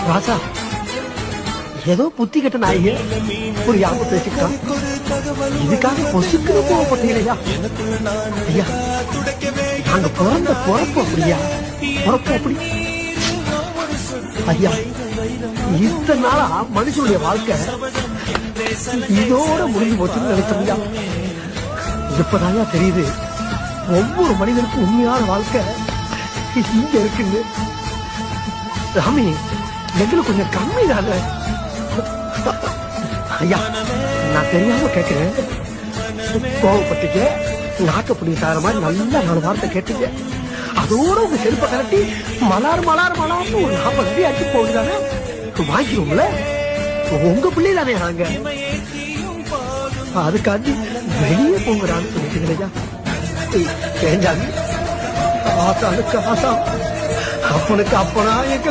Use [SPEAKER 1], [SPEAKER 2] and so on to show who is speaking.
[SPEAKER 1] ராசா ஏதோ புத்தி கட்ட நாயே புரியாம பேசிக்கிட்டான். இதுக்காக பொசுக்குன்னு போகப்பட்டீங்களா ஐயா? நாங்க பிறந்த பிறப்பு அப்படியா? பிறப்பு அப்படி ஐயா. இத்தனை நாளா மனுஷனுடைய வாழ்க்கை இதோட முடிஞ்சு போச்சுன்னு நினைச்சோம்யா. இப்பதாயா தெரியுது ஒவ்வொரு மனிதனுக்கும் உண்மையான வாழ்க்கை இங்க இருக்குன்னு. ராமி எங்களுக்கு கொஞ்சம் கம்மி தானே ஐயா. நான் தெரியாம கேட்கிறேன், கோவப்பட்டீங்க, நாக்கப்படி சார மாதிரி நல்ல 4 வார்த்தை கேட்டீங்க. அதோட உங்க செருப்பை கலட்டி மலார் மலார் மலார்னு ஒரு 40 அடி அடிச்சு போகுதானே வாங்கிடுவோம்ல. உங்க பிள்ளை தானே நாங்க. அதுக்காண்டி வெளியே போங்கிறான்னு சொல்லிட்டீங்க ஐயா. ஏஞ்சாங்க ஆசானுக்கு ஆசா அப்பனுக்கு அப்பனா எங்க